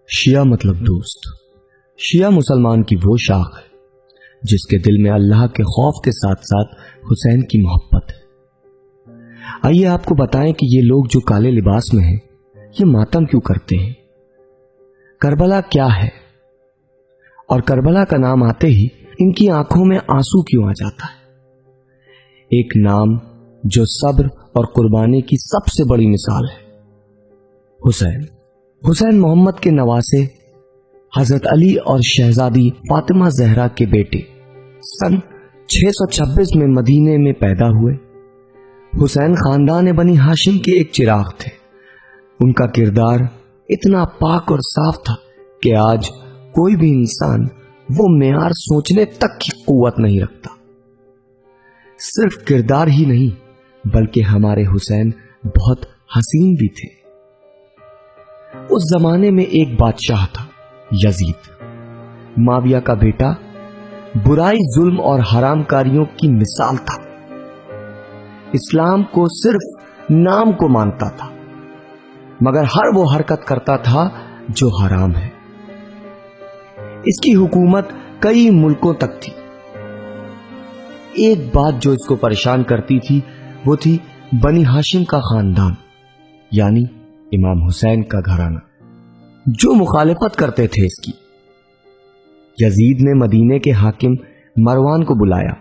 شیعہ مطلب دوست۔ شیعہ مسلمان کی وہ شاخ ہے جس کے دل میں اللہ کے خوف کے ساتھ ساتھ حسین کی محبت ہے۔ آئیے آپ کو بتائیں کہ یہ لوگ جو کالے لباس میں ہیں یہ ماتم کیوں کرتے ہیں، کربلا کیا ہے، اور کربلا کا نام آتے ہی ان کی آنکھوں میں آنسو کیوں آ جاتا ہے۔ ایک نام جو صبر اور قربانی کی سب سے بڑی مثال ہے، حسین محمد کے نواسے، حضرت علی اور شہزادی فاطمہ زہرا کے بیٹے، سن 626 میں مدینے میں پیدا ہوئے۔ حسین خاندان بنی ہاشم کے ایک چراغ تھے۔ ان کا کردار اتنا پاک اور صاف تھا کہ آج کوئی بھی انسان وہ معیار سوچنے تک کی قوت نہیں رکھتا۔ صرف کردار ہی نہیں بلکہ ہمارے حسین بہت حسین بھی تھے۔ اس زمانے میں ایک بادشاہ تھا، یزید، معاویہ کا بیٹا، برائی، ظلم اور حرام کاریوں کی مثال تھا۔ اسلام کو صرف نام کو مانتا تھا مگر ہر وہ حرکت کرتا تھا جو حرام ہے۔ اس کی حکومت کئی ملکوں تک تھی۔ ایک بات جو اس کو پریشان کرتی تھی وہ تھی بنی ہاشم کا خاندان، یعنی امام حسین کا گھرانہ، جو مخالفت کرتے تھے اس کی۔ یزید نے مدینے کے حاکم مروان کو بلایا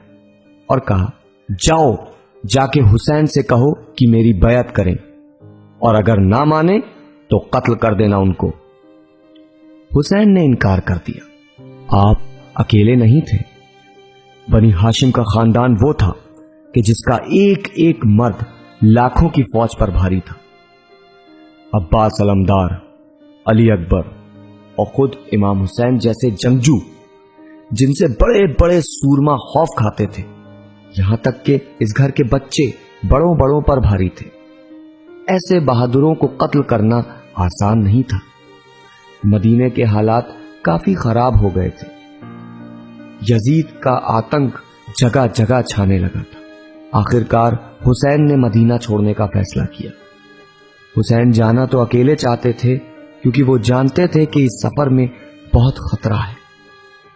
اور کہا، جاؤ جا کے حسین سے کہو کہ میری بیعت کریں، اور اگر نہ مانے تو قتل کر دینا ان کو۔ حسین نے انکار کر دیا۔ آپ اکیلے نہیں تھے، بنی ہاشم کا خاندان وہ تھا کہ جس کا ایک ایک مرد لاکھوں کی فوج پر بھاری تھا۔ عباس علمدار، علی اکبر اور خود امام حسین جیسے جنگجو جن سے بڑے بڑے سورما خوف کھاتے تھے، یہاں تک کہ اس گھر کے بچے بڑوں پر بھاری تھے۔ ایسے بہادروں کو قتل کرنا آسان نہیں تھا۔ مدینے کے حالات کافی خراب ہو گئے تھے۔ یزید کا آتنک جگہ جگہ چھانے لگا تھا۔ آخرکار حسین نے مدینہ چھوڑنے کا فیصلہ کیا۔ حسین جانا تو اکیلے چاہتے تھے کیونکہ وہ جانتے تھے کہ اس سفر میں بہت خطرہ ہے،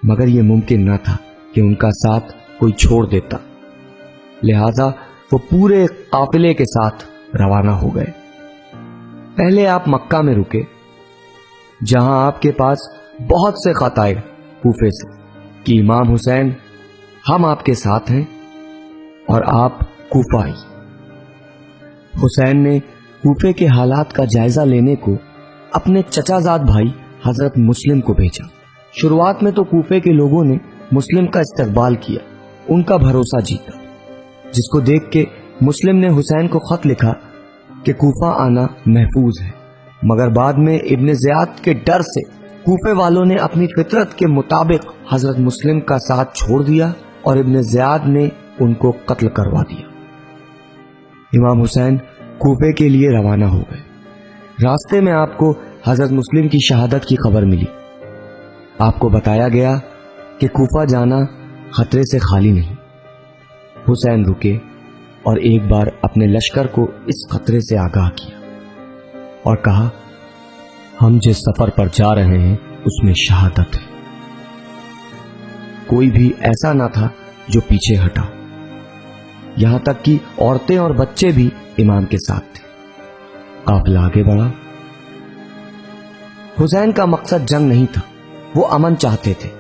مگر یہ ممکن نہ تھا کہ ان کا ساتھ کوئی چھوڑ دیتا، لہذا وہ پورے قافلے کے ساتھ روانہ ہو گئے۔ پہلے آپ مکہ میں رکے، جہاں آپ کے پاس بہت سے خط آئے کوفے سے کہ امام حسین ہم آپ کے ساتھ ہیں، اور آپ کوفہ آئی۔ حسین نے کوفے کے حالات کا جائزہ لینے کو اپنے چچا زاد بھائی حضرت مسلم کو بھیجا۔ شروعات میں تو کوفے کے لوگوں نے مسلم کا استقبال کیا، ان کا بھروسہ جیتا، جس کو دیکھ کے مسلم نے حسین کو خط لکھا کہ کوفہ آنا محفوظ ہے، مگر بعد میں ابن زیاد کے ڈر سے کوفے والوں نے اپنی فطرت کے مطابق حضرت مسلم کا ساتھ چھوڑ دیا اور ابن زیاد نے ان کو قتل کروا دیا۔ امام حسین کوفے کے لیے روانہ ہو گئے۔ راستے میں آپ کو حضرت مسلم کی شہادت کی خبر ملی۔ آپ کو بتایا گیا کہ کوفہ جانا خطرے سے خالی نہیں۔ حسین رکے اور ایک بار اپنے لشکر کو اس خطرے سے آگاہ کیا اور کہا، ہم جس سفر پر جا رہے ہیں اس میں شہادت ہے۔ کوئی بھی ایسا نہ تھا جو پیچھے ہٹا، یہاں تک کہ عورتیں اور بچے بھی امام کے ساتھ تھے۔ قافلہ آگے بڑھا۔ حسین کا مقصد جنگ نہیں تھا، وہ امن چاہتے تھے،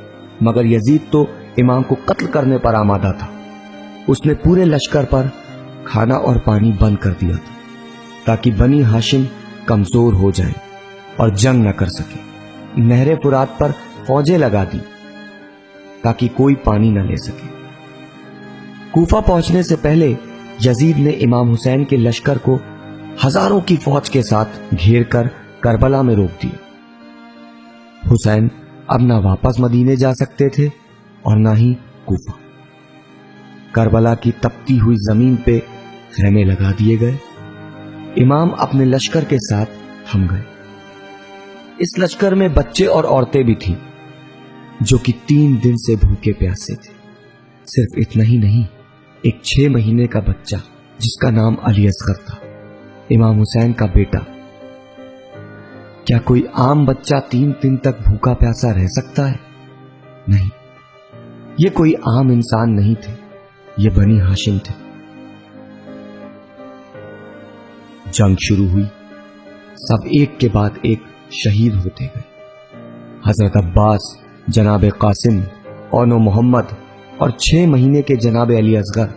مگر یزید تو امام کو قتل کرنے پر آمادہ تھا۔ اس نے پورے لشکر پر کھانا اور پانی بند کر دیا تھا تاکہ بنی ہاشم کمزور ہو جائیں اور جنگ نہ کر سکے۔ نہر فرات پر فوجیں لگا دی تاکہ کوئی پانی نہ لے سکے۔ کوفہ پہنچنے سے پہلے یزید نے امام حسین کے لشکر کو ہزاروں کی فوج کے ساتھ گھیر کر کربلا میں روک دیا۔ حسین اب نہ واپس مدینے جا سکتے تھے اور نہ ہی کوفہ۔ کربلا کی تپتی ہوئی زمین پہ خیمے لگا دیے گئے۔ امام اپنے لشکر کے ساتھ تھم گئے۔ اس لشکر میں بچے اور عورتیں بھی تھیں جو کہ 3 دن سے بھوکے پیاسے تھے۔ صرف اتنا ہی نہیں، ایک 6 مہینے کا بچہ جس کا نام علی اصغر تھا، امام حسین کا بیٹا۔ کیا کوئی عام بچہ 3 دن تک بھوکا پیاسا رہ سکتا ہے؟ نہیں، یہ کوئی عام انسان نہیں تھے، یہ بنی ہاشم تھے۔ جنگ شروع ہوئی، سب ایک کے بعد ایک شہید ہوتے گئے۔ حضرت عباس، جناب قاسم، اونو محمد اور 6 مہینے کے جناب علی اصغر،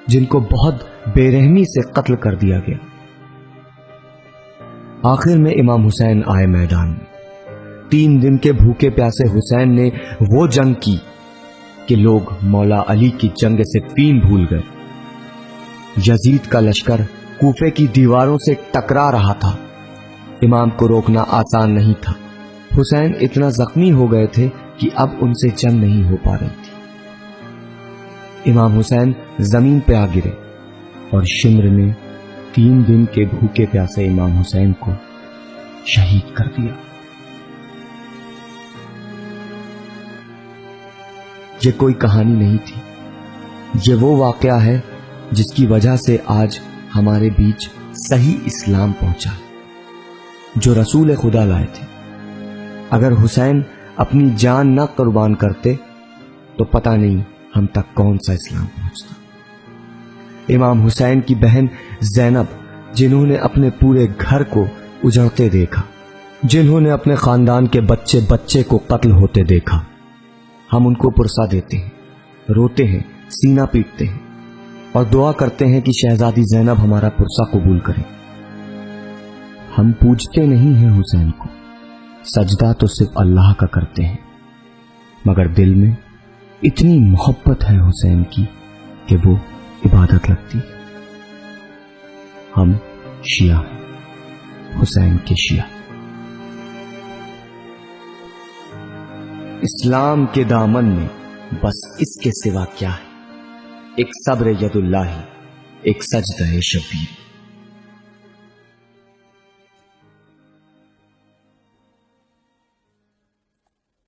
جن کو بہت بے رحمی سے قتل کر دیا گیا۔ آخر میں امام حسین آئے میدان میں۔ 3 دن کے بھوکے پیاسے حسین نے وہ جنگ کی کہ لوگ مولا علی کی جنگ صفین بھول گئے۔ یزید کا لشکر کوفے کی دیواروں سے ٹکرا رہا تھا، امام کو روکنا آسان نہیں تھا۔ حسین اتنا زخمی ہو گئے تھے کہ اب ان سے جنگ نہیں ہو پا رہی تھی۔ امام حسین زمین پہ آ گرے اور شمر نے 3 دن کے بھوکے پیاسے امام حسین کو شہید کر دیا۔ یہ کوئی کہانی نہیں تھی، یہ وہ واقعہ ہے جس کی وجہ سے آج ہمارے بیچ صحیح اسلام پہنچا ہے، جو رسول خدا لائے تھے۔ اگر حسین اپنی جان نہ قربان کرتے تو پتہ نہیں ہم تک کون سا اسلام پہنچتا۔ امام حسین کی بہن زینب، جنہوں نے اپنے پورے گھر کو اجڑتے دیکھا، جنہوں نے اپنے خاندان کے بچے بچے کو قتل ہوتے دیکھا، ہم ان کو پرسا دیتے ہیں، روتے ہیں، سینہ پیٹتے ہیں اور دعا کرتے ہیں کہ شہزادی زینب ہمارا پرسا قبول کرے۔ ہم پوجتے نہیں ہیں حسین کو، سجدہ تو صرف اللہ کا کرتے ہیں، مگر دل میں اتنی محبت ہے حسین کی کہ وہ عبادت لگتی ہے۔ ہم شیعہ ہیں، حسین کے شیعہ۔ اسلام کے دامن میں بس اس کے سوا کیا ہے؟ ایک صبر ید اللہ، ایک سجدہ شبیر۔